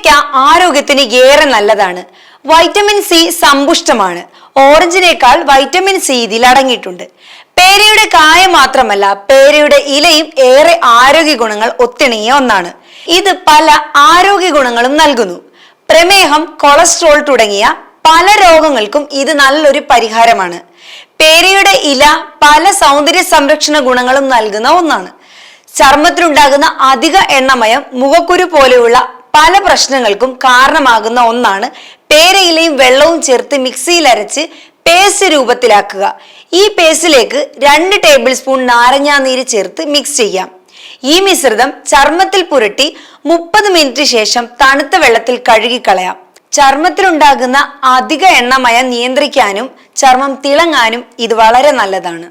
പേരയ്ക്ക ആരോഗ്യത്തിന് ഏറെ നല്ലതാണ്. വൈറ്റമിൻ സി സമ്പുഷ്ടമാണ്. ഓറഞ്ചിനേക്കാൾ വൈറ്റമിൻ സി ഇതിൽ അടങ്ങിയിട്ടുണ്ട്. പേരയുടെ കായ മാത്രമല്ല, പേരയുടെ ഇലയും ഏറെ ആരോഗ്യ ഗുണങ്ങൾ ഒത്തിണങ്ങിയ ഒന്നാണ്. ഇത് പല ആരോഗ്യ ഗുണങ്ങളും നൽകുന്നു. പ്രമേഹം, കൊളസ്ട്രോൾ തുടങ്ങിയ പല രോഗങ്ങൾക്കും ഇത് നല്ലൊരു പരിഹാരമാണ്. പേരയുടെ ഇല പല സൗന്ദര്യ സംരക്ഷണ ഗുണങ്ങളും നൽകുന്ന ഒന്നാണ്. ചർമ്മത്തിലുണ്ടാകുന്ന അധിക എണ്ണമയം, മുഖക്കുരു പോലെയുള്ള പല പ്രശ്നങ്ങൾക്കും കാരണമാകുന്ന ഒന്നാണ്. പേരയിലയും വെള്ളവും ചേർത്ത് മിക്സിയിൽ അരച്ച് പേസ്റ്റ് രൂപത്തിലാക്കുക. ഈ പേസ്റ്റിലേക്ക് 2 ടേബിൾ സ്പൂൺ നാരങ്ങാനീര് ചേർത്ത് മിക്സ് ചെയ്യാം. ഈ മിശ്രിതം ചർമ്മത്തിൽ പുരട്ടി 30 മിനിറ്റ് ശേഷം തണുത്ത വെള്ളത്തിൽ കഴുകിക്കളയാം. ചർമ്മത്തിലുണ്ടാകുന്ന അധിക എണ്ണമയം നിയന്ത്രിക്കാനും ചർമ്മം തിളങ്ങാനും ഇത് വളരെ നല്ലതാണ്.